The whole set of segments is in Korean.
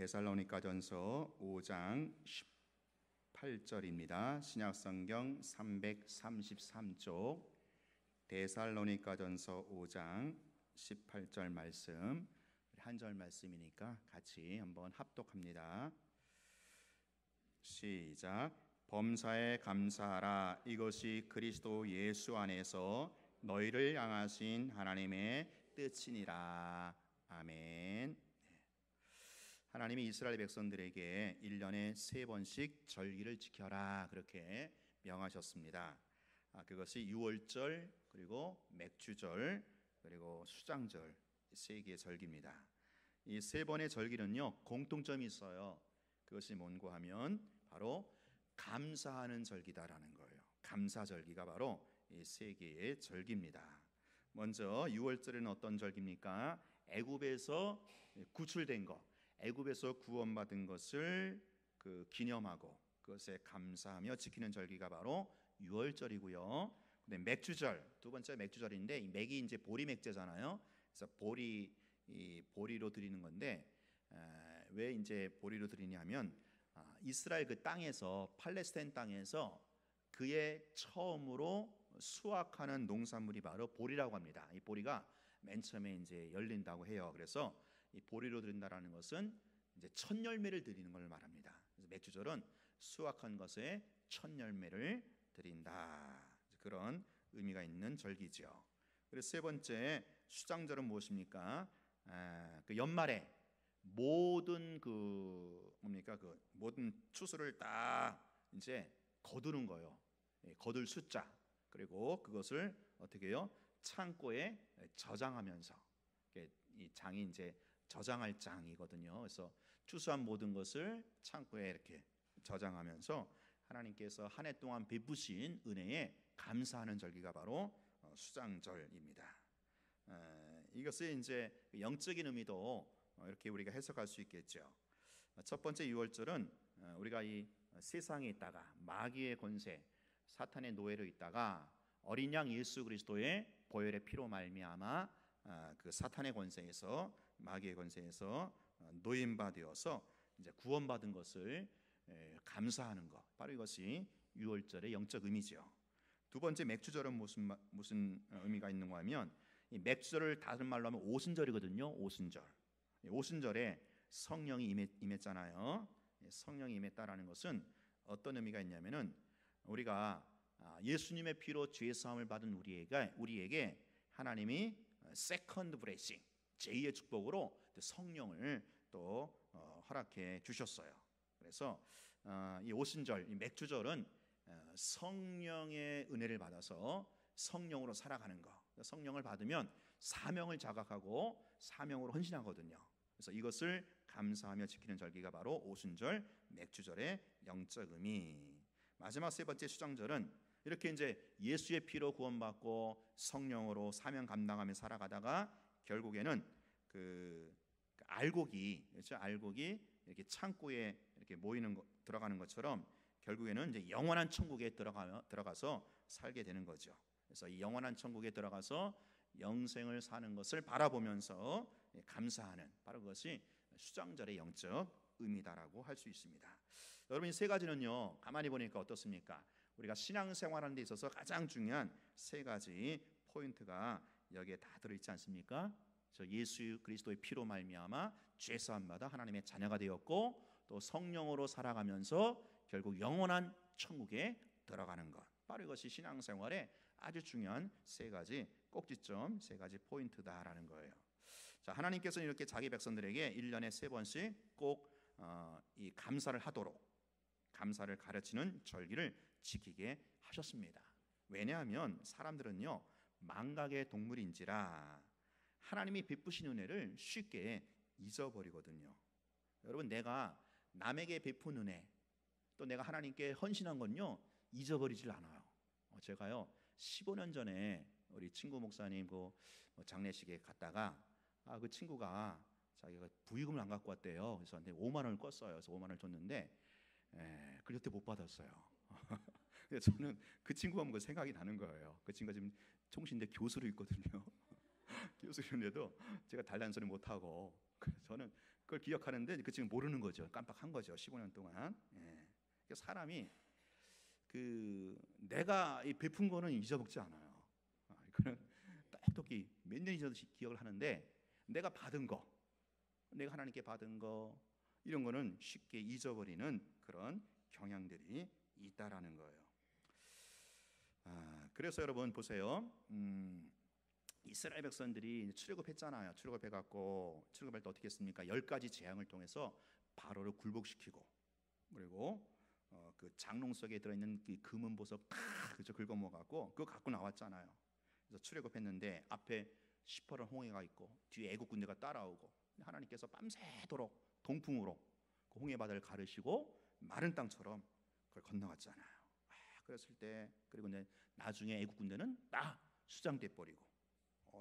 데살로니가전서 5장 18절입니다. 신약성경 333쪽 데살로니가전서 5장 18절 말씀, 한 절 말씀이니까 같이 한번 합독합니다. 시작. 범사에 감사하라. 이것이 그리스도 예수 안에서 너희를 향하신 하나님의 뜻이니라. 아멘. 하나님이 이스라엘 백성들에게 1년에 3번씩 절기를 지켜라 그렇게 명하셨습니다. 그것이 유월절, 그리고 맥주절, 그리고 수장절, 3개의 절기입니다. 이 3번의 절기는요 공통점이 있어요. 그것이 뭔고 하면 바로 감사하는 절기다라는 거예요. 감사절기가 바로 이 3개의 절기입니다. 먼저 유월절은 어떤 절기입니까? 애굽에서 구출된 것, 애굽에서 구원받은 것을 기념하고 그것에 감사하며 지키는 절기가 바로 유월절이고요. 근데 맥주절, 두 번째 맥주절인데, 이 맥이 이제 보리 맥제잖아요. 그래서 보리로 드리는 건데, 왜 이제 보리로 드리냐면 이스라엘 그 땅에서, 팔레스타인 땅에서 그의 처음으로 수확하는 농산물이 바로 보리라고 합니다. 이 보리가 맨 처음에 이제 열린다고 해요. 그래서 이 보리로 드린다라는 것은 이제 첫 열매를 드리는 걸 말합니다. 그래서 맥주절은 수확한 것에 첫 열매를 드린다, 그런 의미가 있는 절기죠. 그래서 세 번째 수장절은 무엇입니까? 그 연말에 모든 모든 추수를 딱 이제 거두는 거예요. 거둘 숫자, 그리고 그것을 어떻게 해요? 창고에 저장하면서, 이 장이 이제 저장할 장이거든요. 그래서 추수한 모든 것을 창고에 이렇게 저장하면서 하나님께서 한 해 동안 베푸신 은혜에 감사하는 절기가 바로 수장절입니다. 이것은 이제 영적인 의미도 이렇게 우리가 해석할 수 있겠죠. 첫 번째 유월절은 우리가 이 세상에 있다가 마귀의 권세, 사탄의 노예로 있다가 어린 양 예수 그리스도의 보혈의 피로 말미암아 그 사탄의 권세에서, 마귀의 권세에서 노인바 되어서 이제 구원받은 것을 감사하는 것, 바로 이것이 유월절의 영적 의미죠. 두 번째 맥주절은 무슨 의미가 있는가 하면, 이 맥주절을 다른 말로 하면 오순절이거든요. 오순절에 성령이 임했잖아요. 성령이 임했다라는 것은 어떤 의미가 있냐면은, 우리가 예수님의 피로 죄 사함을 받은 우리에게 하나님이 세컨드 브레싱, 제2의 축복으로 성령을 또 허락해 주셨어요. 그래서 이 오순절, 이 맥주절은 성령의 은혜를 받아서 성령으로 살아가는 것, 성령을 받으면 사명을 자각하고 사명으로 헌신하거든요. 그래서 이것을 감사하며 지키는 절기가 바로 오순절, 맥주절의 영적 의미. 마지막 세 번째 수장절은 이렇게 이제 예수의 피로 구원받고 성령으로 사명 감당하며 살아가다가 결국에는 알곡이, 그렇죠? 알곡이 이렇게 창고에 이렇게 들어가는 것처럼 결국에는 이제 영원한 천국에 들어가서 살게 되는 거죠. 그래서 이 영원한 천국에 들어가서 영생을 사는 것을 바라보면서 감사하는, 바로 그것이 수장절의 영적 의미다라고 할 수 있습니다. 여러분, 이 세 가지는요 가만히 보니까 어떻습니까? 우리가 신앙생활하는 데 있어서 가장 중요한 세 가지 포인트가 여기에 다 들어있지 않습니까? 저 예수 그리스도의 피로 말미암아 죄사함받아 하나님의 자녀가 되었고, 또 성령으로 살아가면서 결국 영원한 천국에 들어가는 것, 바로 이것이 신앙생활의 아주 중요한 세 가지 꼭지점, 세 가지 포인트다라는 거예요. 자, 하나님께서는 이렇게 자기 백성들에게 1년에 3번씩 꼭 이 감사를 하도록, 감사를 가르치는 절기를 지키게 하셨습니다. 왜냐하면 사람들은요 망각의 동물인지라 하나님이 베푸신 은혜를 쉽게 잊어버리거든요. 여러분, 내가 남에게 베푼 은혜, 또 내가 하나님께 헌신한 건요 잊어버리질 않아요. 제가요 15년 전에 우리 친구 목사님 장례식에 갔다가 그 친구가 자기가 부의금을 안 갖고 왔대요. 그래서 5만 원을 껐어요. 그래서 5만 원을 줬는데 그 여태 못 받았어요. 그래서 저는 그 친구가 뭔가 생각이 나는 거예요. 그 친구가 지금 총신대 교수로 있거든요. 교수인데도 제가 달란 소리 못 하고, 저는 그걸 기억하는데 그 지금 모르는 거죠. 깜빡한 거죠. 15년 동안. 예. 사람이 내가 베푼 거는 잊어먹지 않아요. 이거는 똑똑히 몇 년 잊어도 기억을 하는데 내가 받은 거, 내가 하나님께 받은 거 이런 거는 쉽게 잊어버리는 그런 경향들이 있다라는 거예요. 그래서 여러분 보세요. 이스라엘 백성들이 출애굽했잖아요. 출애굽해갖고 출애굽할 때 어떻게 했습니까? 10가지 재앙을 통해서 바로를 굴복시키고 그리고 그 장롱 속에 들어있는 그 금은 보석 다 그저 긁어먹어갖고 그거 갖고 나왔잖아요. 그래서 출애굽했는데 앞에 시퍼런 홍해가 있고 뒤에 애국 군대가 따라오고 하나님께서 밤새도록 동풍으로 그 홍해 바다를 가르시고 마른 땅처럼 그걸 건너갔잖아요. 그랬을 때 그리고 나중에 애국 군대는 다 수장돼 버리고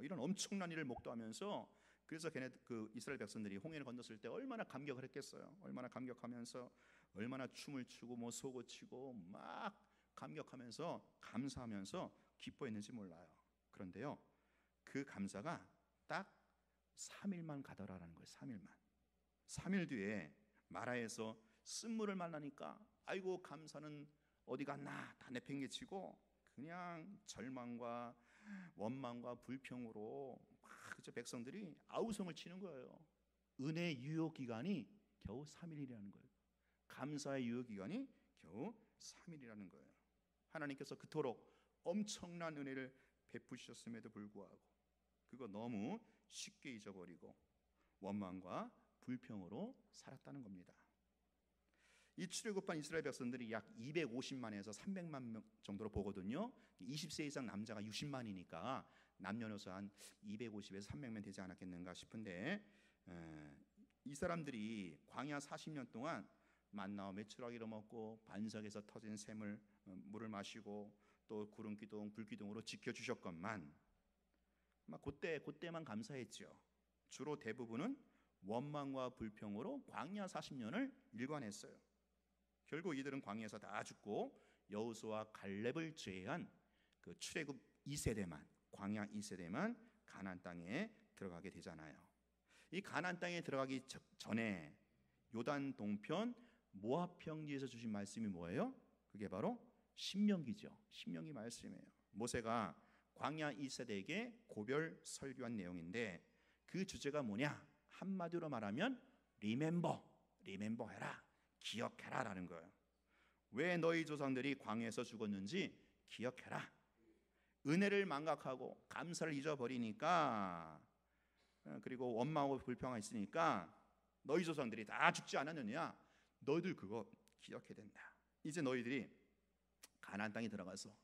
이런 엄청난 일을 목도하면서 그래서 그 이스라엘 백성들이 홍해를 건넜을 때 얼마나 감격을 했겠어요. 얼마나 감격하면서 얼마나 춤을 추고 뭐 소고 치고 막 감격하면서 감사하면서 기뻐했는지 몰라요. 그런데요, 그 감사가 딱 3일만 가더라라는 거예요. 3일만. 3일 뒤에 마라에서 쓴물을 만나니까 아이고 감사는 어디 갔나 다 내팽개치고 그냥 절망과 원망과 불평으로 막 그저 백성들이 아우성을 치는 거예요. 은혜의 유효 기간이 겨우 3일이라는 거예요. 감사의 유효 기간이 겨우 3일이라는 거예요. 하나님께서 그토록 엄청난 은혜를 베푸셨음에도 불구하고 그거 너무 쉽게 잊어버리고 원망과 불평으로 살았다는 겁니다. 이 출애굽한 이스라엘 백성들이 약 250만에서 300만 명 정도로 보거든요. 20세 이상 남자가 60만이니까 남녀노소 한 250에서 300명 되지 않았겠는가 싶은데 이 사람들이 광야 40년 동안 만나와 메추라기를 먹고 반석에서 터진 샘을 물을 마시고 또 구름 기둥 불 기둥으로 지켜주셨건만 그때만 감사했죠. 주로 대부분은 원망과 불평으로 광야 40년을 일관했어요. 결국 이들은 광야에서 다 죽고 여호수아와 갈렙을 제외한 그 출애굽 2세대만 광야 2세대만 가나안 땅에 들어가게 되잖아요. 이 가나안 땅에 들어가기 전에 요단 동편 모압 평지에서 주신 말씀이 뭐예요? 그게 바로 신명기죠. 신명기 말씀이에요. 모세가 광야 2세대에게 고별 설교한 내용인데 그 주제가 뭐냐? 한마디로 말하면 리멤버 해라, 기억해라 라는 거예요. 왜 너희 조상들이 광야에서 죽었는지 기억해라. 은혜를 망각하고 감사를 잊어버리니까 그리고 원망하고 불평하고 있으니까 너희 조상들이 다 죽지 않았느냐? 너희들 그거 기억해야 된다. 이제 너희들이 가나안 땅에 들어가서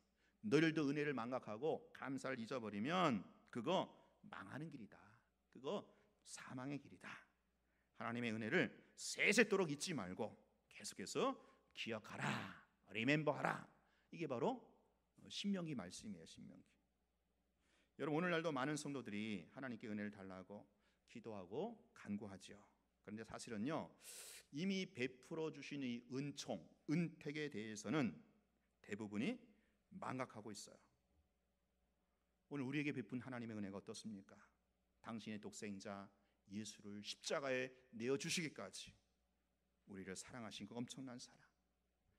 너희들도 은혜를 망각하고 감사를 잊어버리면 그거 망하는 길이다. 그거 사망의 길이다. 하나님의 은혜를 세세토록 잊지 말고 계속해서 기억하라, 리멤버하라. 이게 바로 신명기 말씀이에요. 신명기. 여러분 오늘날도 많은 성도들이 하나님께 은혜를 달라고 기도하고 간구하죠. 그런데 사실은요 이미 베풀어 주신 이 은총, 은택에 대해서는 대부분이 망각하고 있어요. 오늘 우리에게 베푼 하나님의 은혜가 어떻습니까? 당신의 독생자 예수를 십자가에 내어주시기까지 우리를 사랑하신 그 엄청난 사랑,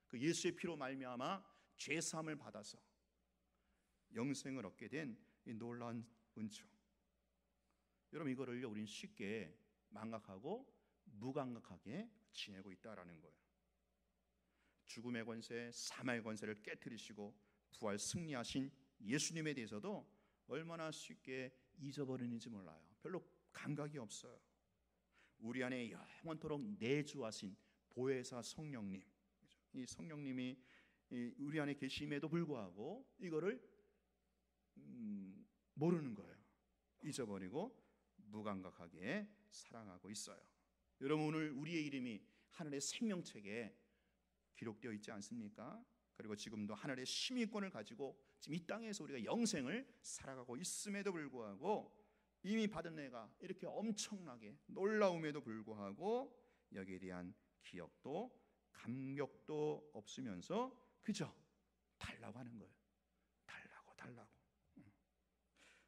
그 예수의 피로 말미암아 죄사함을 받아서 영생을 얻게 된 이 놀라운 은총. 여러분 이거를요 우리는 쉽게 망각하고 무감각하게 지내고 있다라는 거예요. 죽음의 권세, 사망의 권세를 깨뜨리시고 부활 승리하신 예수님에 대해서도 얼마나 쉽게 잊어버리는지 몰라요. 별로 감각이 없어요. 우리 안에 영원토록 내주하신 보혜사 성령님, 이 성령님이 우리 안에 계심에도 불구하고 이거를 모르는 거예요. 잊어버리고 무감각하게 살아가고 있어요. 여러분 오늘 우리의 이름이 하늘의 생명책에 기록되어 있지 않습니까? 그리고 지금도 하늘의 시민권을 가지고 지금 이 땅에서 우리가 영생을 살아가고 있음에도 불구하고 이미 받은 애가 이렇게 엄청나게 놀라움에도 불구하고 여기에 대한 기억도 감격도 없으면서 그저 달라고 하는 거예요. 달라고.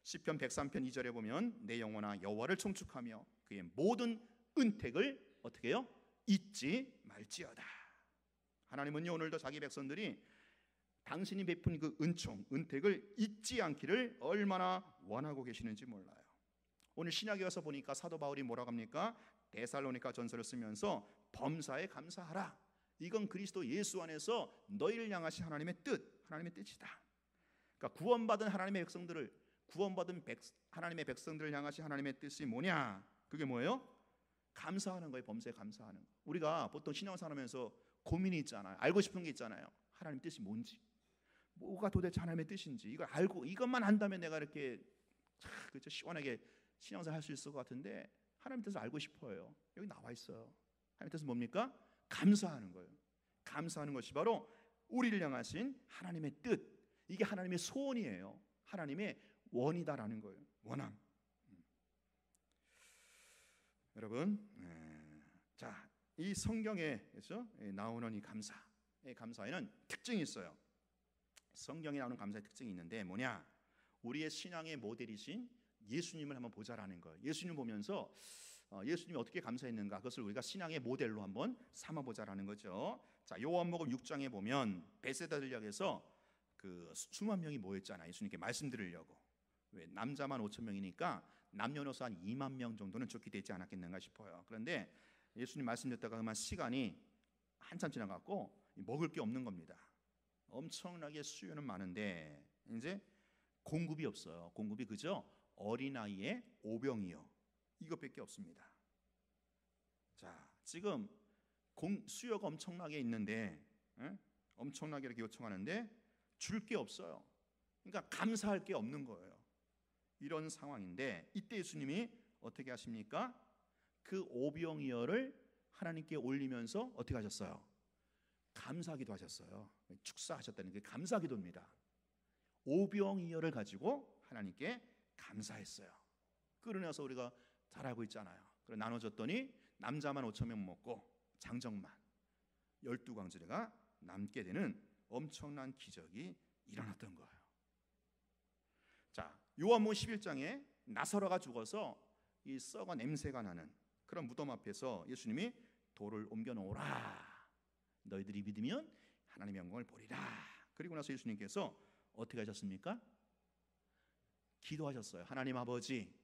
시편 103편 2절에 보면 내 영혼아 여호와를 청축하며 그의 모든 은택을 어떻게 해요? 잊지 말지어다. 하나님은요 오늘도 자기 백성들이 당신이 베푼 그 은총, 은택을 잊지 않기를 얼마나 원하고 계시는지 몰라요. 오늘 신약에 와서 보니까 사도 바울이 뭐라고 합니까? 데살로니가 전서를 쓰면서 범사에 감사하라. 이건 그리스도 예수 안에서 너희를 향하신 하나님의 뜻, 하나님의 뜻이다. 그러니까 구원받은 하나님의 백성들을, 구원받은 하나님의 백성들을 향하신 하나님의 뜻이 뭐냐? 그게 뭐예요? 감사하는 거예요. 범사에 감사하는 거. 우리가 보통 신앙생활 하면서 고민이 있잖아요. 알고 싶은 게 있잖아요. 하나님 뜻이 뭔지, 뭐가 도대체 하나님의 뜻인지 이걸 알고 이것만 한다면 내가 이렇게 그렇죠? 시원하게 신앙생활 할 수 있을 것 같은데 하나님 뜻을 알고 싶어요. 여기 나와 있어요. 하나님 뜻은 뭡니까? 감사하는 거예요. 감사하는 것이 바로 우리를 향하신 하나님의 뜻, 이게 하나님의 소원이에요. 하나님의 원이다라는 거예요. 원함. 여러분, 자, 이 성경에 그렇죠? 나오는 이 감사에는 특징이 있어요. 성경에 나오는 감사의 특징이 있는데 뭐냐? 우리의 신앙의 모델이신 예수님을 한번 보자라는 거예요. 예수님 보면서 예수님이 어떻게 감사했는가, 그것을 우리가 신앙의 모델로 한번 삼아보자라는 거죠. 자, 요한복음 6장에 보면 베세다 들녘에서 그 수만 명이 모였잖아요. 예수님께 말씀 드리려고. 왜? 남자만 5천 명이니까 남녀노소 한 2만 명 정도는 좋게 되지 않았겠는가 싶어요. 그런데 예수님 말씀 듣다가 그만 시간이 한참 지나갔고 먹을 게 없는 겁니다. 엄청나게 수요는 많은데 이제 공급이 없어요. 공급이 그저 어린아이의 오병이어 이것밖에 없습니다. 자, 지금 수요가 엄청나게 있는데 엄청나게 이렇게 요청하는데 줄 게 없어요. 그러니까 감사할 게 없는 거예요. 이런 상황인데 이때 예수님이 어떻게 하십니까? 그 오병이어를 하나님께 올리면서 어떻게 하셨어요? 감사기도 하셨어요. 축사하셨다는 게 감사기도입니다. 오병이어를 가지고 하나님께 감사했어요. 그러나서 우리가 잘 알고 있잖아요. 그래 나눠줬더니 남자만 5천 명 먹고 장정만 12광주리가 남게 되는 엄청난 기적이 일어났던 거예요. 자, 요한복음 11장에 나사로가 죽어서 이 썩어 냄새가 나는 그런 무덤 앞에서 예수님이 돌을 옮겨 놓으라. 너희들이 믿으면 하나님의 영광을 보리라. 그리고 나서 예수님께서 어떻게 하셨습니까? 기도하셨어요. 하나님 아버지,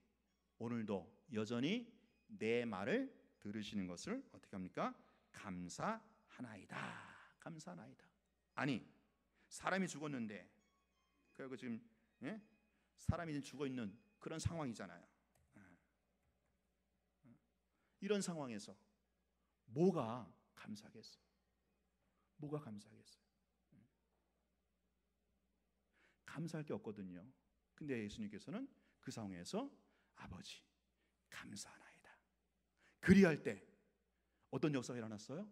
오늘도 여전히 내 말을 들으시는 것을 어떻게 합니까? 감사하나이다. 감사하나이다. 아니, 사람이 죽었는데 그리고 지금 사람이 죽어 있는 그런 상황이잖아요. 이런 상황에서 뭐가 감사하겠어요? 뭐가 감사하겠어요? 감사할 게 없거든요. 근데 예수님께서는 그 상황에서 아버지 감사하나이다. 그리할 때 어떤 역사가 일어났어요?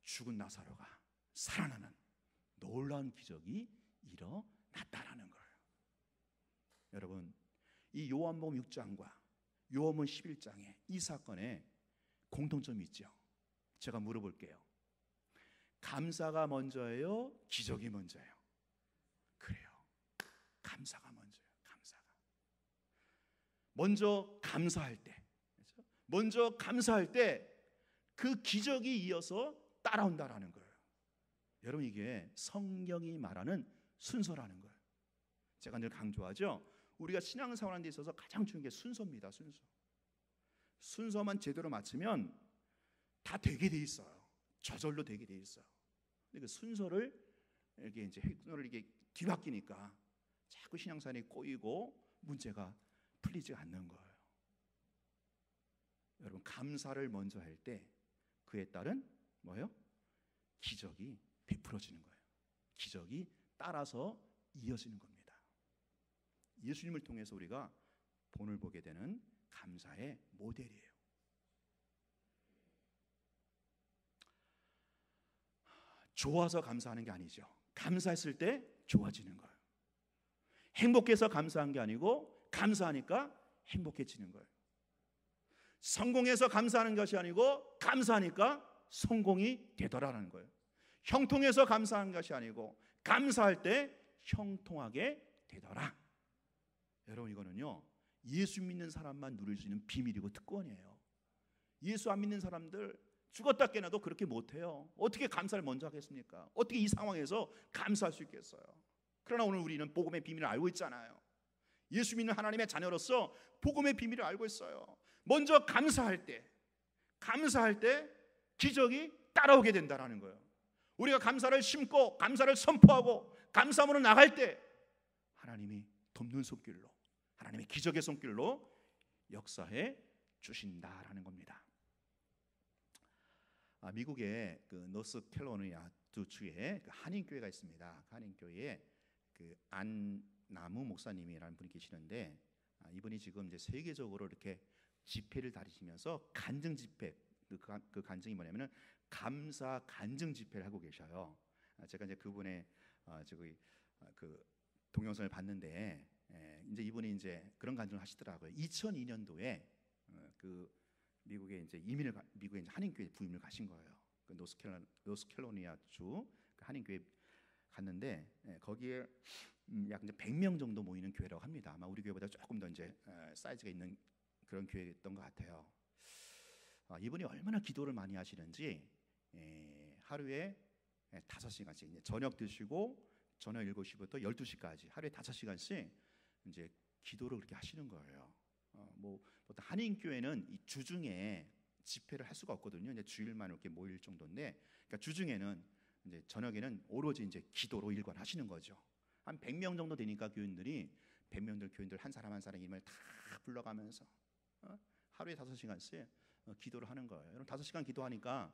죽은 나사로가 살아나는 놀라운 기적이 일어났다라는 거예요. 여러분, 이 요한복음 6장과 요한복음 11장에 이 사건에 공통점이 있죠. 제가 물어볼게요. 감사가 먼저예요? 기적이 먼저예요? 그래요. 감사가 먼저예요. 감사가. 먼저 감사할 때, 그렇죠? 먼저 감사할 때 그 기적이 이어서 따라온다라는 거예요. 여러분, 이게 성경이 말하는 순서라는 거예요. 제가 늘 강조하죠. 우리가 신앙생활하는 데 있어서 가장 중요한 게 순서입니다. 순서만 제대로 맞추면 다 되게 돼 있어요. 저절로 되게 돼 있어요. 근데 그 순서를 이렇게 뒤바뀌니까 자꾸 신앙생활이 꼬이고 문제가 풀리지 않는 거예요. 여러분, 감사를 먼저 할 때 그에 따른 뭐예요? 기적이 베풀어지는 거예요. 기적이 따라서 이어지는 겁니다. 예수님을 통해서 우리가 본을 보게 되는 감사의 모델이에요. 좋아서 감사하는 게 아니죠. 감사했을 때 좋아지는 거예요. 행복해서 감사한 게 아니고 감사하니까 행복해지는 거예요. 성공해서 감사하는 것이 아니고 감사하니까 성공이 되더라는 거예요. 형통해서 감사하는 것이 아니고 감사할 때 형통하게 되더라. 여러분, 이거는요 예수 믿는 사람만 누릴 수 있는 비밀이고 특권이에요. 예수 안 믿는 사람들 죽었다 깨어나도 그렇게 못해요. 어떻게 감사를 먼저 하겠습니까? 어떻게 이 상황에서 감사할 수 있겠어요? 그러나 오늘 우리는 복음의 비밀을 알고 있잖아요. 예수 믿는 하나님의 자녀로서 복음의 비밀을 알고 있어요. 먼저 감사할 때 기적이 따라오게 된다는 거예요. 우리가 감사를 심고 감사를 선포하고 감사함으로 나갈 때 하나님이 돕는 손길로, 하나님의 기적의 손길로 역사해 주신다라는 겁니다. 미국의 그 노스캐롤라이나 주에 그 한인교회가 있습니다. 한인교회에 그 안나무 목사님이라는 분이 계시는데, 이분이 지금 이제 세계적으로 이렇게 집회를 다니시면서 간증 집회, 그 간증이 뭐냐면은 감사 간증 집회를 하고 계셔요. 제가 이제 그분의 저기 그 동영상을 봤는데, 이제 이분이 이제 그런 간증을 하시더라고요. 2002년도에 그 미국에 이제 미국에 이제 한인교회 부임을 가신 거예요. 그 노스캐롤라이나 주 그 한인교회 갔는데, 거기에 약 이제 100명 정도 모이는 교회라고 합니다. 아마 우리 교회보다 조금 더 이제 사이즈가 있는 그런 교회였던 것 같아요. 이분이 얼마나 기도를 많이 하시는지, 하루에 5시간씩 이제 저녁 드시고 저녁 7시부터 12시까지 하루에 5시간씩 이제 기도를 그렇게 하시는 거예요. 뭐 보통 한인 교회는 이 주중에 집회를 할 수가 없거든요. 이제 주일만 이렇게 모일 정도인데, 그러니까 주중에는 이제 저녁에는 오로지 이제 기도로 일관하시는 거죠. 한 100명 정도 되니까 교인들이 100명들 교인들 한 사람 한 사람 이름을 다 불러가면서 하루에 5시간씩 기도를 하는 거예요. 여러분 5시간 기도하니까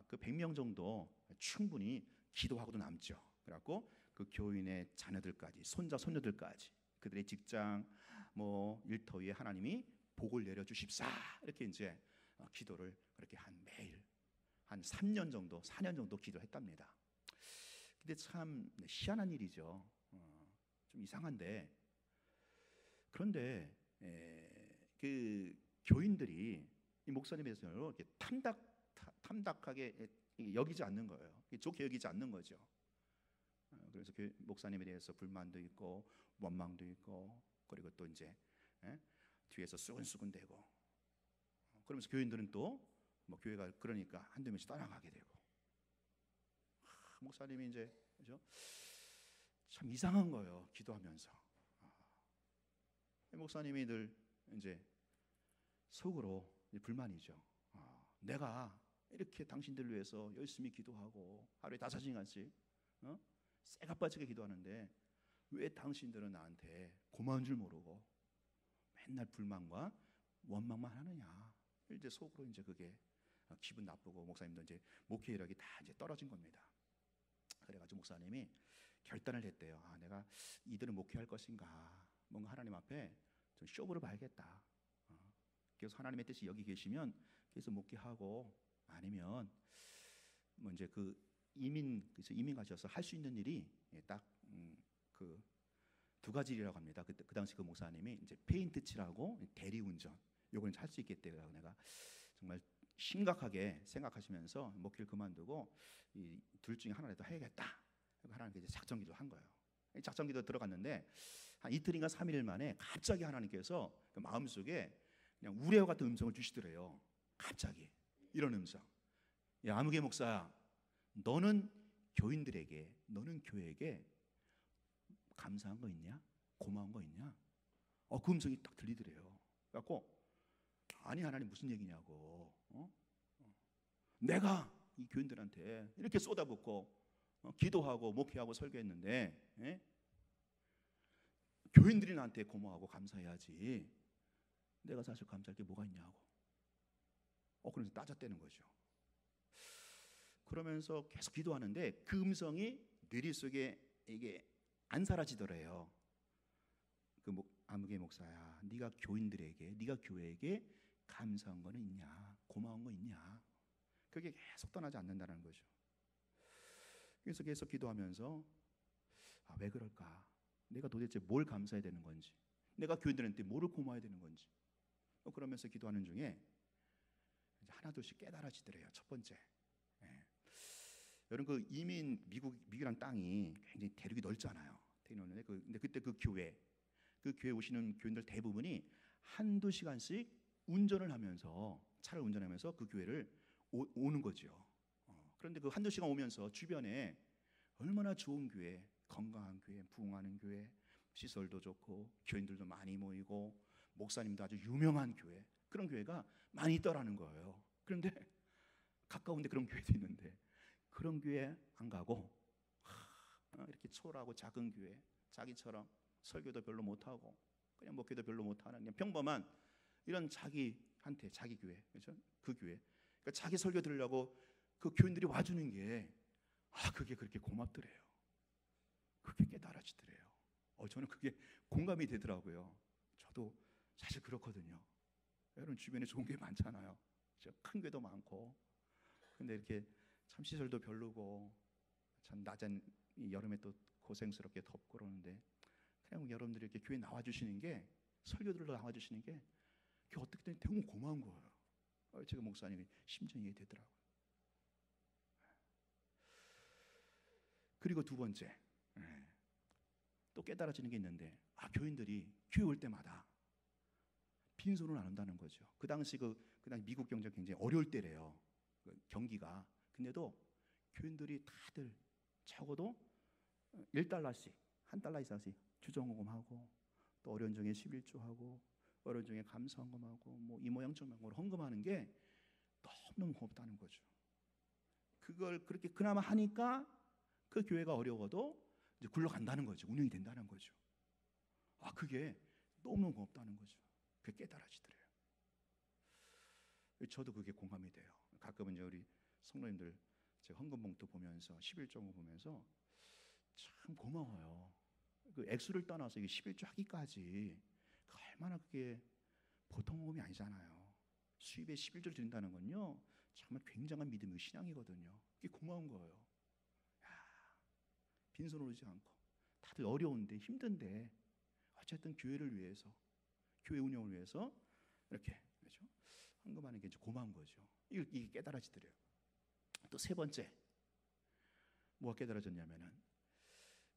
그 100명 정도 충분히 기도하고도 남죠. 그래갖고 그 교인의 자녀들까지, 손자 손녀들까지, 그들의 직장 뭐 일터위에 하나님이 복을 내려 주십사, 이렇게 이제 기도를 그렇게 매일 한 3년 정도 4년 정도 기도했답니다. 근데 참 희한한 일이죠. 좀 이상한데, 그런데 그 교인들이 이 목사님에 대해서 이렇게 탐탁하게 여기지 않는 거예요. 좋게 여기지 않는 거죠. 그래서 그 목사님에 대해서 불만도 있고 원망도 있고, 그리고 또 이제 뒤에서 수근수근대고, 그러면서 교인들은 또 뭐 교회가 그러니까 한두 명씩 떠나가게 되고, 목사님이 이제 그죠? 참 이상한 거예요. 기도하면서 목사님이 늘 이제 속으로 불만이죠. 내가 이렇게 당신들 위해서 열심히 기도하고 하루에 5시간씩 쇠가 빠지게 기도하는데 왜 당신들은 나한테 고마운 줄 모르고 맨날 불만과 원망만 하느냐. 이제 속으로 이제 그게 기분 나쁘고, 목사님도 이제 목회 이력이 다 이제 떨어진 겁니다. 그래가지고 목사님이 결단을 했대요. 내가 이들을 목회할 것인가, 뭔가 하나님 앞에 좀 쇼부를 봐야겠다. 그래서 하나님의 뜻이 여기 계시면 계속 목회하고, 아니면 뭐 이제 그 이민 가셔서 할 수 있는 일이 딱 그 2가지 일이라고 합니다. 그 당시 그 목사님이 이제 페인트 칠하고 대리운전, 요거는 할 수 있겠대요. 내가 정말 심각하게 생각하시면서 목회를 그만두고 이 둘 중에 하나라도 해야겠다. 하나님께 이제 작정기도 한 거예요. 작정기도 들어갔는데 한 이틀인가 3일 만에 갑자기 하나님께서 그 마음속에 그냥 우레와 같은 음성을 주시더래요. 갑자기 이런 음성: 야, 아무개 목사야, 너는 교인들에게, 너는 교회에게 감사한 거 있냐? 고마운 거 있냐? 그 음성이 딱 들리더래요. 그래갖고 아니 하나님 무슨 얘기냐고, 내가 이 교인들한테 이렇게 쏟아붓고 기도하고 목회하고 설교했는데 교인들이 나한테 고마워하고 감사해야지 내가 사실 감사할 게 뭐가 있냐고. 그러면서 따졌다는 거죠. 그러면서 계속 기도하는데 그 음성이 뇌리 속에 이게 안 사라지더래요. 그 아무개 목사야, 네가 교인들에게, 네가 교회에게 감사한 거는 있냐, 고마운 거 있냐. 그게 계속 떠나지 않는다는 거죠. 그래서 계속 기도하면서 왜 그럴까? 내가 도대체 뭘 감사해야 되는 건지, 내가 교인들한테 뭐를 고마워야 되는 건지, 그러면서 기도하는 중에 이제 하나둘씩 깨달아지더래요. 첫 번째, 여러분 그 미국이란 땅이 굉장히 대륙이 넓잖아요. 근데 그때 그 교회 오시는 교인들 대부분이 한두 시간씩 운전을 하면서 차를 운전하면서 그 교회를 오는 거죠. 그런데 그 한두 시간 오면서 주변에 얼마나 좋은 교회, 건강한 교회, 부흥하는 교회, 시설도 좋고 교인들도 많이 모이고 목사님도 아주 유명한 교회, 그런 교회가 많이 있더라는 거예요. 그런데 가까운데 그런 교회도 있는데 그런 교회 안 가고 이렇게 초라하고 작은 교회, 자기처럼 설교도 별로 못하고 그냥 목회도 별로 못하는 그냥 평범한 이런 자기한테 자기 교회, 그렇죠? 그 교회, 그러니까 자기 설교 들으려고 그 교인들이 와주는 게 그게 그렇게 고맙더래요. 그게 깨달아지더래요. 저는 그게 공감이 되더라고요. 저도 사실 그렇거든요. 여러분 주변에 좋은 게 많잖아요. 큰 교회도 많고, 근데 이렇게 참 시설도 별로고 참 낮은 이 여름에 또 고생스럽게 덥고 그러는데 그냥 여러분들이 이렇게 교회 나와주시는 게, 설교들로 나와주시는 게 그게 어떻게 되면 너무 고마운 거예요. 제가 목사님이 심정이 되더라고요. 그리고 두 번째, 또 깨달아지는 게 있는데 교인들이 교회 올 때마다 빈손으로 안 온다는 거죠. 그 당시 미국 경제가 굉장히 어려울 때래요. 경기가. 근데도 교인들이 다들 적어도 $1씩, $1 이상씩 주정헌금하고, 또 어려운 중에 11조하고, 어려운 중에 감사헌금하고, 뭐 이 모양 저 모양으로 헌금하는 게 너무너무 고맙다는 거죠. 그걸 그렇게 그나마 하니까 그 교회가 어려워도 이제 굴러간다는 거죠. 운영이 된다는 거죠. 그게 너무너무 고맙다는 거죠. 그게 깨달아지더래요. 저도 그게 공감이 돼요. 가끔은 이제 우리 성도님들 제가 헌금 봉투 보면서 11조 보면서 참 고마워요. 그 액수를 떠나서 이게 11조 하기까지 얼마나 그게 보통 헌금이 아니잖아요. 수입의 11조를 드린다는 건요, 정말 굉장한 믿음의 신앙이거든요. 그게 고마운 거예요. 빈손으로 오지 않고 다들 어려운데 힘든데 어쨌든 교회를 위해서, 교회 운영을 위해서 이렇게, 그렇죠? 헌금하는 게 이제 고마운 거죠. 이게 깨달아지더래요. 또 세 번째, 뭐가 깨달아졌냐면은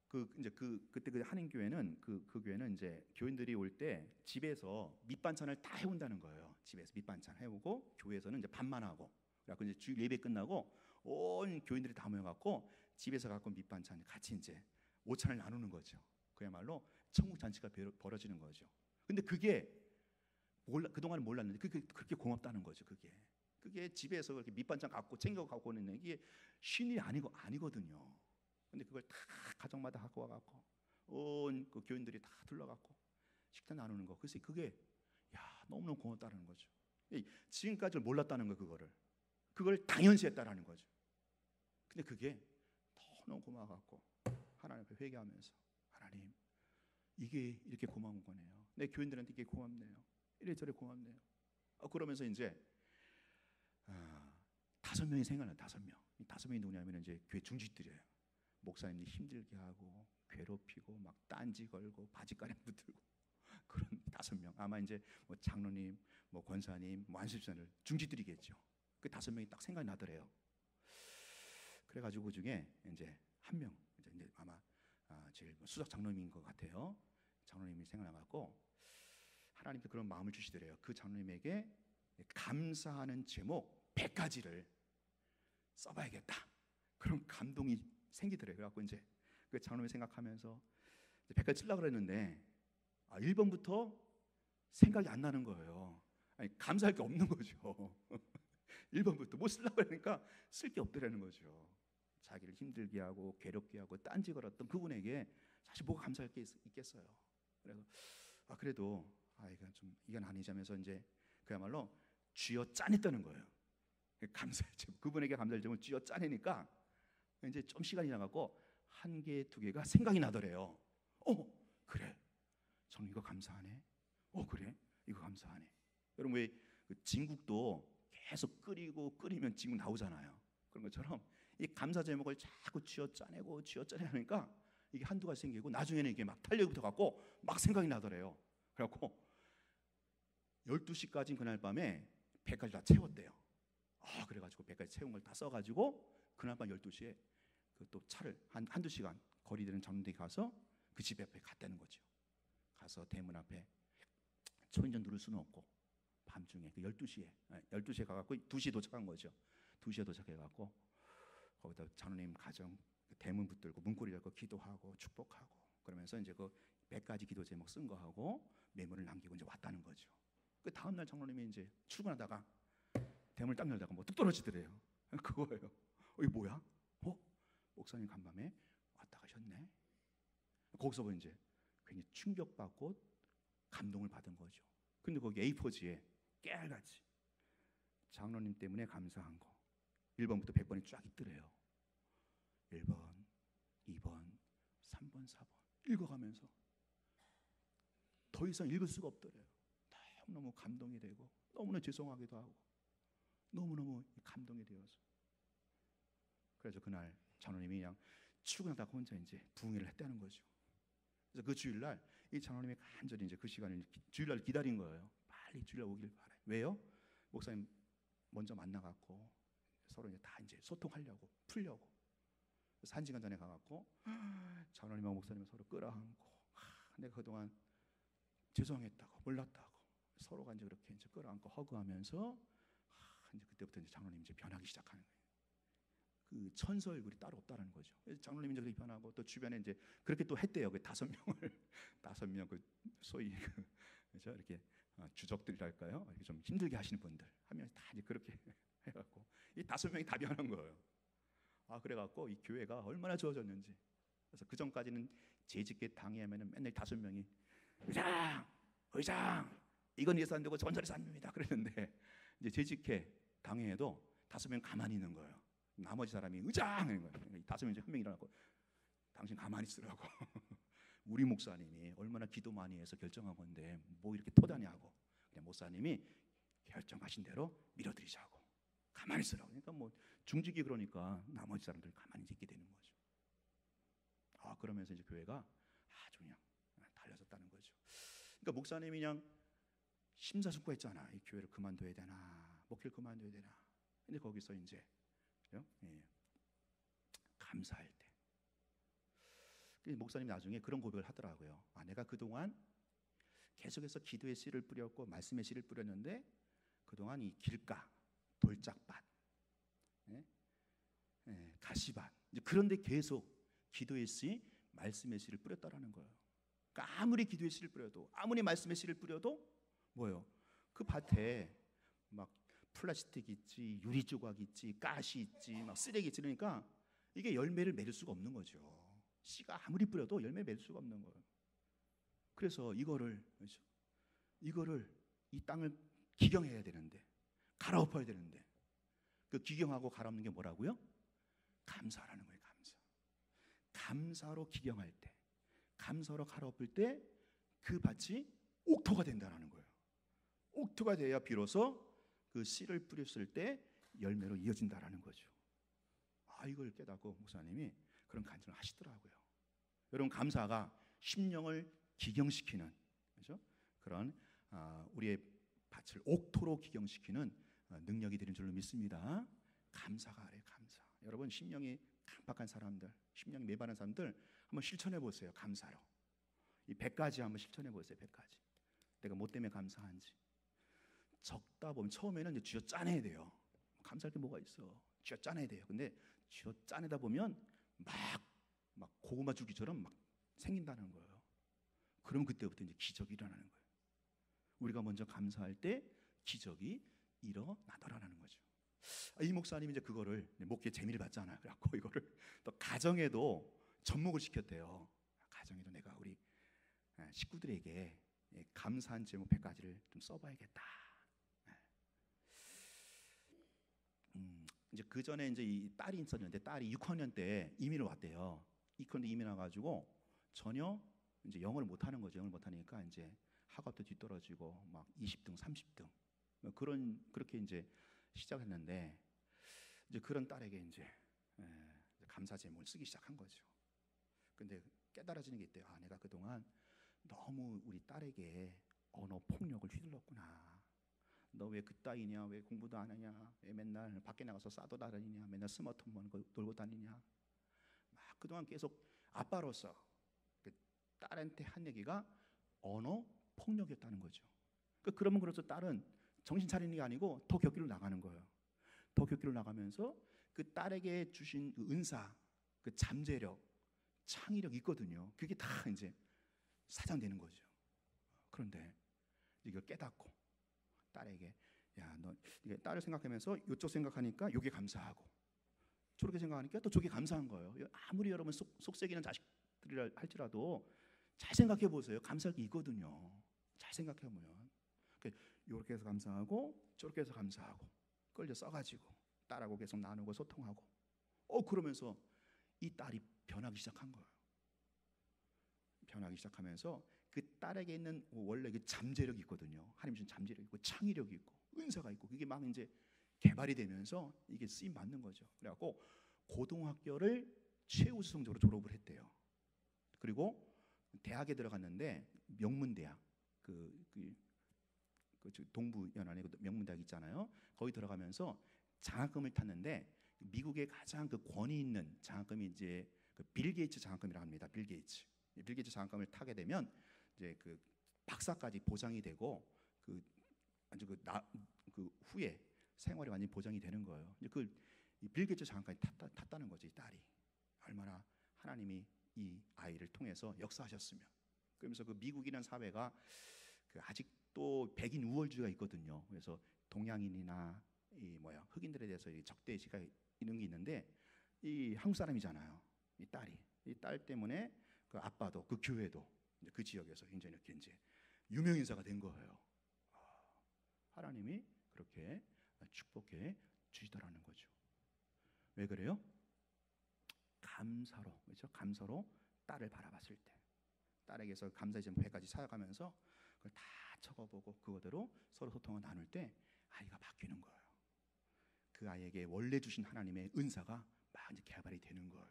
그때 그 한인 교회는 그 교회는 이제 교인들이 올 때 집에서 밑반찬을 다 해온다는 거예요. 집에서 밑반찬 해오고 교회에서는 이제 밥만 하고, 그래서 이제 주일 예배 끝나고 온 교인들이 다 모여갖고 집에서 갖고 온 밑반찬 같이 이제 오찬을 나누는 거죠. 그야말로 천국 잔치가 벌어지는 거죠. 근데 그게 그동안은 몰랐는데 그게 그렇게 고맙다는 거죠. 그게 집에서 그렇게 밑반찬 챙겨 갖고 오는 이게 쉬운 일이 아니거든요. 근데 그걸 다 가정마다 갖고 와갖고 온 그 교인들이 다 둘러갖고 식단 나누는 거. 그래서 그게 너무너무 고맙다는 거죠. 지금까지 몰랐다는 거, 그걸 당연시했다라는 거죠. 근데 그게 너무 고마워갖고 하나님 앞에 회개하면서, 하나님 이게 이렇게 고마운 거네요. 내 교인들한테 이게 고맙네요. 이래저래 고맙네요. 그러면서 이제 5명이 생각나요. 5명. 이 5명이 누구냐면 이제 교회 중직들이에요. 목사님이 힘들게 하고 괴롭히고 막 딴지 걸고 바지가랑 붙들고 그런 5명. 아마 이제 뭐 장로님, 뭐 권사님, 뭐 안수집사들 중직들이겠죠. 그 5명이 딱 생각이 나더래요. 그래가지고 그 중에 이제 한 명, 이제 아마 제일 수석 장로님인 것 같아요. 장로님이 생각나갖고 하나님께 그런 마음을 주시더래요. 그 장로님에게 감사하는 제목 100가지를 써봐야겠다. 그런 감동이 생기더래요. 그래갖고 이제 그 장로님이 생각하면서 100가지 쓰려고 그랬는데 1번부터 생각이 안 나는 거예요. 아니, 감사할 게 없는 거죠. 1번부터 뭐 쓰려고 그러니까 쓸 게 없더라는 거죠. 자기를 힘들게 하고 괴롭게 하고 딴지 걸었던 그분에게 사실 뭐가 감사할 게 있겠어요. 그래서 그래도 이건 아니자면서 이제 그야말로 쥐어 짜냈다는 거예요. 그분에게 감사할 점을 쥐어 짜내니까 이제 좀 시간이 지나갖고 1개, 2개가 생각이 나더래요. 그래, 저는 이거 감사하네. 그래, 이거 감사하네. 여러분 왜 진국도 계속 끓이면 진국 나오잖아요. 그런 것처럼 이 감사 제목을 자꾸 쥐어 짜내니까 이게 한두 가지 생기고 나중에는 이게 막 탄력이 붙어갖고 막 생각이 나더래요. 그래갖고 12시까지 그날 밤에 100가지 다 채웠대요. 그래가지고 100가지 채운 걸 다 써가지고 그날 밤 12시에 또 차를 한두 시간 거리되는 장로들이 가서 그 집 앞에 갔다는 거죠. 가서 대문 앞에 초인종 누를 수는 없고 밤중에 그 12시에 가갖고 2시에 도착한 거죠. 2시에 도착해갖고 거기다 장로님 가정 대문 붙들고 문고리 잡고 기도하고 축복하고 그러면서 이제 그 100가지 기도 제목 쓴 거 하고 메모를 남기고 이제 왔다는 거죠. 그 다음 날 장로님이 이제 출근하다가 대문을 딱 열다가 뭐 뚝 떨어지더래요. 그거예요. 이게 뭐야? 목사님 간밤에 왔다 가셨네. 거기서 이제 괜히 충격받고 감동을 받은 거죠. 근데 거기 A4지에 깨알같이 장로님 때문에 감사한 거 1번부터 100번이 쫙 있더래요. 1번, 2번, 3번, 4번 읽어가면서 더 이상 읽을 수가 없더래요. 너무너무 감동이 되고 너무나 죄송하기도 하고 너무너무 감동이 되어서 그래서 그날 장로님이 그냥 출근하다가 혼자 이제 부흥회를 했다는 거죠. 그래서 그 주일날 이 장로님이 간절히 이제 그 시간을 주일날 기다린 거예요. 빨리 주일날 오길 바래. 왜요? 목사님 먼저 만나갖고 서로 이제 다 이제 소통하려고 풀려고. 그래서 1시간 전에 가갖고 장로님하고 목사님 서로 끌어안고 내가 그동안 죄송했다고 몰랐다고 서로가 이제 그렇게 이제 끌어안고 허그하면서 이제 그때부터 이제 장로님 이제 변하기 시작하는 거예요. 그 천사 얼굴이 따로 없다라는 거죠. 장로님이 이제 그렇게 변하고 또 주변에 이제 그렇게 또 했대요. 그 5명 그 소위 그죠 이렇게 주적들이랄까요? 이렇게 좀 힘들게 하시는 분들 하면 다 이제 그렇게 해갖고 이 5명이 다 변한 거예요. 그래갖고 이 교회가 얼마나 좋아졌는지. 그래서 그 전까지는 재직계 당회하면은 맨날 5명이 의장 이건 예산 되고 저건 저래서 안 됩니다. 그랬는데 이제 재직회 당회에도 5명 가만히 있는 거예요. 나머지 사람이 의장 이런 거예요. 5명 중에 1명이 일어나고 당신 가만히 있으라고. 우리 목사님이 얼마나 기도 많이 해서 결정한 건데 뭐 이렇게 토다냐고. 그냥 목사님이 결정하신 대로 밀어드리자고. 가만히 있으라고. 그러니까 뭐 중직이 그러니까 나머지 사람들 가만히 있게 되는 거죠. 그러면서 이제 교회가 아주 그냥 달라졌다는 거죠. 그러니까 목사님이 그냥 심사숙고했잖아. 이 교회를 그만둬야 되나, 목회를 그만둬야 되나. 근데 거기서 이제 감사할 때 목사님이 나중에 그런 고백을 하더라고요. 내가 그동안 계속해서 기도의 씨를 뿌렸고 말씀의 씨를 뿌렸는데 그동안 이 길가, 돌짝밭, 가시밭 그런데 계속 기도의 씨, 말씀의 씨를 뿌렸다라는 거예요. 그러니까 아무리 기도의 씨를 뿌려도 아무리 말씀의 씨를 뿌려도 뭐예요? 그 밭에 막 플라스틱 있지, 유리 조각 있지, 가시 있지, 막 쓰레기 있지. 그러니까 이게 열매를 맺을 수가 없는 거죠. 씨가 아무리 뿌려도 열매 맺을 수가 없는 거예요. 그래서 이거를 이 땅을 기경해야 되는데, 갈아엎어야 되는데, 그 기경하고 갈아엎는 게 뭐라고요? 감사라는 거예요. 감사로 기경할 때, 감사로 갈아엎을 때 그 밭이 옥토가 된다는 거예요. 옥토가 돼야 비로소 그 씨를 뿌렸을 때 열매로 이어진다라는 거죠. 이걸 깨닫고 목사님이 그런 간증을 하시더라고요. 여러분 감사가 심령을 기경시키는 그렇죠? 그런 우리의 밭을 옥토로 기경시키는 능력이 되는 줄로 믿습니다. 감사가 아래 감사. 여러분 심령이 강박한 사람들, 심령이 메마른 사람들 한번 실천해 보세요. 감사로 이 100가지 한번 실천해 보세요. 100가지. 내가 뭐 때문에 감사한지. 적다 보면 처음에는 이제 쥐어 짜내야 돼요. 감사할 게 뭐가 있어? 쥐어 짜내야 돼요. 근데 쥐어 짜내다 보면 막 고구마 줄기처럼 막 생긴다는 거예요. 그럼 그때부터 이제 기적이 일어나는 거예요. 우리가 먼저 감사할 때 기적이 일어나더라는 거죠. 이 목사님이 이제 그거를 목회 재미를 봤잖아요. 그래갖고 이거를 또 가정에도 접목을 시켰대요. 가정에도 내가 우리 식구들에게 감사한 제목 100가지를 좀 써봐야겠다. 이제 그 전에 이제 이 딸이 있었는데 딸이 6학년 때 이민을 왔대요. 6학년 때 이민 와가지고 전혀 이제 영어를 못하는 거죠. 영어를 못하니까 이제 학업도 뒤떨어지고 막 20등, 30등 그렇게 이제 시작했는데 이제 그런 딸에게 이제 감사 제목을 쓰기 시작한 거죠. 근데 깨달아지는 게 있대요. 내가 그동안 너무 우리 딸에게 언어 폭력을 휘둘렀구나. 너 왜 그따위냐? 왜 공부도 안 하냐? 왜 맨날 밖에 나가서 싸도 다니냐? 맨날 스마트폰 돌고 다니냐? 막 그동안 계속 아빠로서 그 딸한테 한 얘기가 언어 폭력이었다는 거죠. 그러면 그래서 딸은 정신 차리는 게 아니고 더 곁길로 나가는 거예요. 더 곁길로 나가면서 그 딸에게 주신 그 은사, 그 잠재력, 창의력 있거든요. 그게 다 이제 사장되는 거죠. 그런데 이걸 깨닫고 딸에게, 야, 너 이게 딸을 생각하면서 이쪽 생각하니까 이게 감사하고, 저렇게 생각하니까 또 저게 감사한 거예요. 아무리 여러분 속썩이는 자식들이라 할지라도 잘 생각해 보세요. 감사할 게 있거든요. 잘 생각해 보면 이렇게 해서 감사하고 저렇게 해서 감사하고 끌려 써가지고 딸하고 계속 나누고 소통하고, 그러면서 이 딸이 변하기 시작한 거예요. 변하기 시작하면서 그 딸에게 있는 원래 그 잠재력이 있거든요. 하나님 주신 잠재력이 있고 창의력이 있고 은사가 있고, 그게 막 이제 개발이 되면서 이게 쓰임 받는 거죠. 그래갖고 고등학교를 최우수 성적으로 졸업을 했대요. 그리고 대학에 들어갔는데 명문대학, 동부 연안에 명문대학 있잖아요. 거기 들어가면서 장학금을 탔는데 미국의 가장 그 권위 있는 장학금이 이제 그 빌 게이츠 장학금이라고 합니다. 빌 게이츠 장학금을 타게 되면 이제 그 박사까지 보장이 되고 아주 그 후에 생활이 완전히 보장이 되는 거예요. 이제 이 빌 게이츠 장학금까지 탔다는 거죠. 이 딸이 얼마나 하나님이 이 아이를 통해서 역사하셨으면. 그러면서 그 미국이라는 사회가 그 아직도 백인 우월주의가 있거든요. 그래서 동양인이나 흑인들에 대해서 적대시가 있는 게 있는데, 이 한국 사람이잖아요. 이 딸 때문에 그 아빠도 그 교회도 그 지역에서 굉장히 이렇게 이제 유명 인사가 된 거예요. 하나님이 그렇게 축복해 주시더라는 거죠. 왜 그래요? 감사로, 그렇죠? 감사로 딸을 바라봤을 때, 딸에게서 감사의 제목 100가지 찾아가면서 그걸 다 적어보고 그거대로 서로 소통을 나눌 때 아이가 바뀌는 거예요. 그 아이에게 원래 주신 하나님의 은사가 막 이제 개발이 되는 거예요.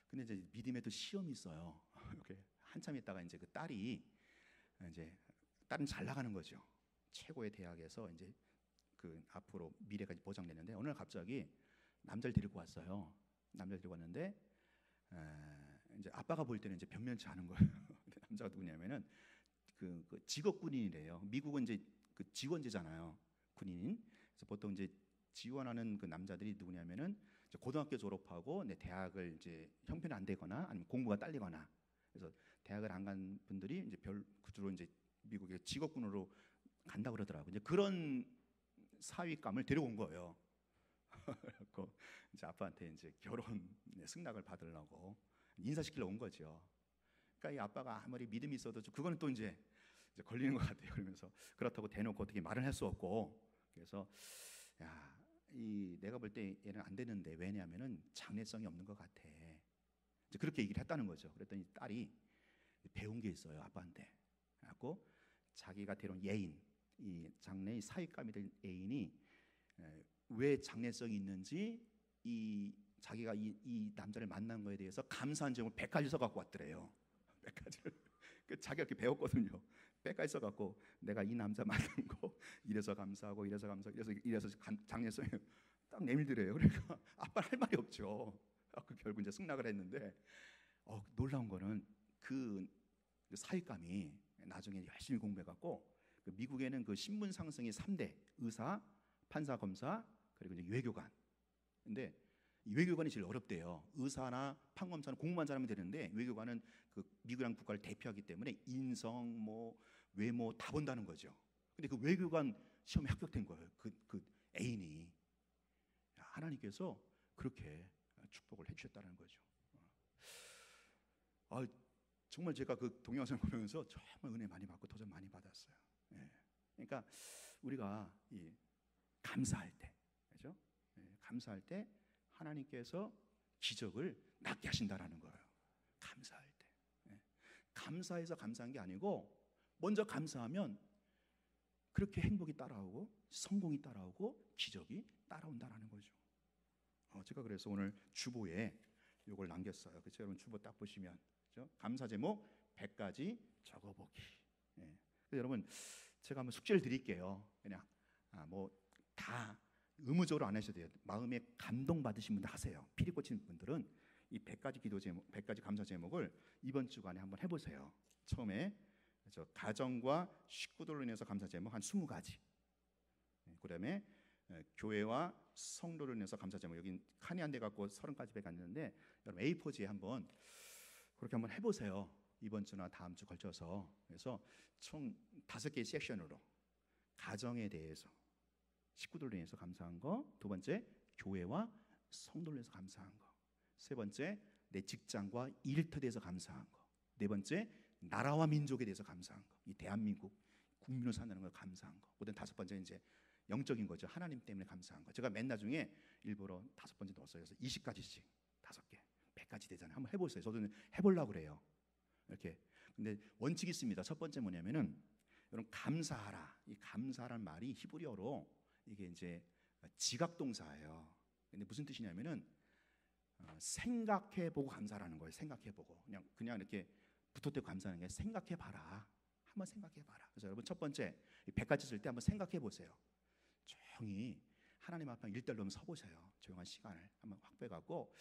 근데 이제 믿음에도 시험이 있어요. 이렇게 한참 있다가 이제 그 딸이 이제 딸은 잘 나가는 거죠. 최고의 대학에서 이제 그 앞으로 미래까지 보장되는데, 어느 날 갑자기 남자를 데리고 왔어요. 남자를 데리고 왔는데 이제 아빠가 볼 때는 이제 변면치 않은 거예요. 남자가 누구냐면은 그 직업 군인이래요. 미국은 이제 그 지원제잖아요. 군인. 그래서 보통 이제 지원하는 그 남자들이 누구냐면은 이제 고등학교 졸업하고 대학을 이제 형편이 안 되거나 아니면 공부가 딸리거나, 그래서 대학을 안 간 분들이 이제 주로 이제 미국의 직업군으로 간다 그러더라고요. 이제 그런 사위감을 데려온 거예요. 그래서 이제 아빠한테 이제 결혼 승낙을 받으려고 인사시키려고 온 거죠. 그러니까 이 아빠가 아무리 믿음이 있어도 그거는 또 이제 걸리는 것 같아요. 그러면서 그렇다고 대놓고 어떻게 말을 할 수 없고, 그래서 야, 내가 볼 때 얘는 안 되는데, 왜냐하면은 장래성이 없는 것 같아. 이제 그렇게 얘기를 했다는 거죠. 그랬더니 딸이 배운 게 있어요, 아빠한테. 그래갖고 자기가 데려온 예인, 이 장래의 사윗감이 될 애인이 왜 장래성이 있는지, 자기가 이 남자를 만난 거에 대해서 감사한 점을 100가지 써갖고 왔더래요. 100가지를. 자기가 이렇게 배웠거든요. 100가지 써갖고 내가 이 남자 만난 거 이래서 감사하고 이래서 감사하고 이래서 장래성이 딱 내밀더래요. 그러니까 아빠는 할 말이 없죠. 결국 이제 승낙을 했는데, 놀라운 거는 그 사윗감이 나중에 열심히 공부해갖고 그 미국에는 그 신분 상승이 3대 의사, 판사, 검사, 그리고 이제 외교관. 근데 이 외교관이 제일 어렵대요. 의사나 판검사는 공부만 잘하면 되는데, 외교관은 그 미국이라는 국가를 대표하기 때문에 인성, 외모 다 본다는 거죠. 근데 그 외교관 시험에 합격된 거예요. 그 애인이. 하나님께서 그렇게 축복을 해주셨다는 거죠. 정말 제가 그 동영상 보면서 정말 은혜 많이 받고 도전 많이 받았어요. 그러니까 우리가 감사할 때, 그렇죠? 감사할 때 하나님께서 기적을 낫게 하신다라는 거예요. 감사할 때. 감사해서 감사한 게 아니고, 먼저 감사하면 그렇게 행복이 따라오고 성공이 따라오고 기적이 따라온다라는 거죠. 제가 그래서 오늘 주보에 이걸 남겼어요. 그렇죠? 여러분 주보 딱 보시면, 그렇죠? 감사 제목 100가지 적어보기. 여러분 제가 한번 숙제를 드릴게요. 그냥 다 의무적으로 안 하셔도 돼요. 마음에 감동 받으신 분들 하세요. 피리 꽂힌 분들은 이 100가지 기도 제목, 100가지 감사 제목을 이번 주간에 한번 해보세요. 처음에 그래서 가정과 식구들로 인해서 감사 제목 한 20가지. 그다음에 교회와 성도를 인해서 감사 제목, 여기 칸이 안 돼 갖고 30가지밖에 안 되는데 여러분 A4지에 한번 그렇게 한번 해보세요. 이번 주나 다음 주 걸쳐서. 그래서 총 5개의 섹션으로 가정에 대해서, 식구들로 인해서 감사한 거, 두 번째 교회와 성도를 위해서 감사한 거, 세 번째 내 직장과 일터에 대해서 감사한 거, 네 번째 나라와 민족에 대해서 감사한 거, 이 대한민국 국민으로 산다는 걸 감사한 거, 그다음 다섯 번째 이제 영적인 거죠. 하나님 때문에 감사한 거. 제가 맨 나중에 일부러 5번째 넣었어요. 그래서 20가지씩 5개, 100가지 되잖아요. 한번 해보세요. 저도 해보려고 그래요. 이렇게. 근데 원칙이 있습니다. 첫 번째 뭐냐면은 여러분 감사하라. 이 감사라는 말이 히브리어로 이게 이제 지각동사예요. 근데 무슨 뜻이냐면은 생각해보고 감사라는 거예요. 생각해보고 그냥 이렇게 붙어대고 감사하는 게 생각해봐라. 한번 생각해봐라. 그래서 여러분 첫 번째 100가지 쓸 때 한번 생각해보세요. 조용히 하나님 앞에 일대일로 서보세요. 조용한 시간을 한번 확보해갖고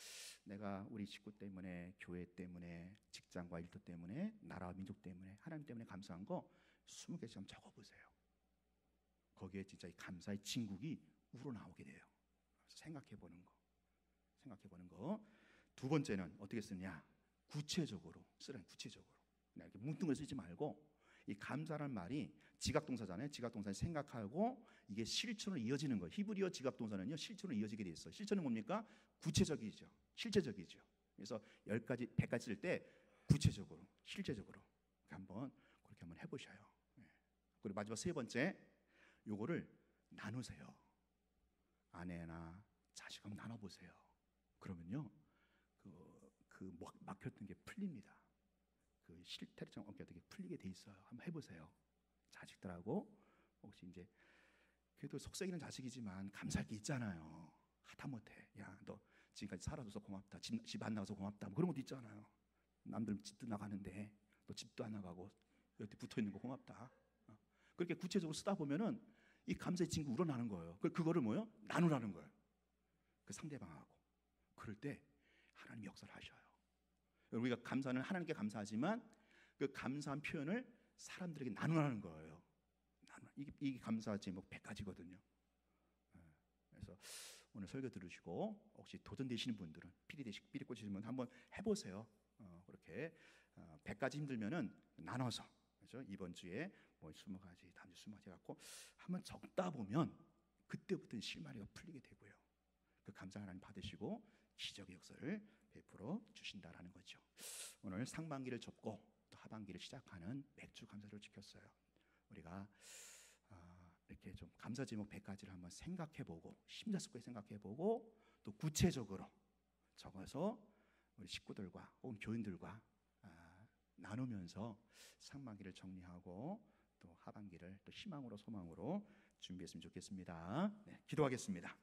내가 우리 식구 때문에, 교회 때문에, 직장과 일터 때문에, 나라와 민족 때문에, 하나님 때문에 감사한 거 20개씩 한번 적어보세요. 거기에 진짜 이 감사의 진국이 우러나오게 돼요. 생각해보는 거. 두 번째는 어떻게 쓰냐? 구체적으로 쓰라는, 구체적으로. 그냥 이렇게 뭉뚱그려 쓰지 말고, 이 감사라는 말이 지각동사잖아요. 지각동사는 생각하고 이게 실천으로 이어지는 거예요. 히브리어 지각동사는요 실천으로 이어지게 돼 있어요. 실천은 뭡니까? 구체적이죠. 실제적이죠. 그래서 10가지, 100가지 쓸 때 구체적으로, 실제적으로 한번 그렇게 한번 해보셔요. 그리고 마지막 세 번째, 요거를 나누세요. 아내나 자식하고 나눠보세요. 그러면요 그 막혔던 게 풀립니다. 그 실타래처럼 어깨가 풀리게 돼 있어요. 한번 해보세요. 자식들하고 혹시 이제 그래도 속썩이는 자식이지만 감사할 게 있잖아요. 하다못해 야 너 지금까지 살아줘서 고맙다. 집 안 나가서 고맙다. 뭐 그런 것도 있잖아요. 남들 집도 나가는데 너 집도 안 나가고 여기 붙어 있는 거 고맙다. 그렇게 구체적으로 쓰다 보면은 이 감사의 친구 우러나는 거예요. 그거를 뭐요? 나누라는 거예요. 그 상대방하고. 그럴 때 하나님 역사를 하셔요. 우리가 감사는 하나님께 감사하지만 그 감사한 표현을 사람들에게 나누라는 거예요. 이게 감사 제목 100가지거든요. 그래서 오늘 설교 들으시고 혹시 도전되시는 분들은 피리 꽂히시는 분 한번 해보세요. 그렇게 100가지 힘들면은 나눠서, 그렇죠? 이번 주에 뭐 20가지, 다음 주 20가지 갖고 한번 적다 보면 그때부터는 실마리가 풀리게 되고요. 그 감사 하나님 받으시고 기적의 역사를 베풀어 주신다라는 거죠. 오늘 상반기를 접고 또 하반기를 시작하는 맥주 감사를 지켰어요. 우리가 이렇게 좀 감사 제목 100가지를 한번 생각해보고 심사숙고해 생각해보고 또 구체적으로 적어서 우리 식구들과 혹은 교인들과 나누면서 상반기를 정리하고 또 하반기를 또 희망으로 소망으로 준비했으면 좋겠습니다. 네, 기도하겠습니다.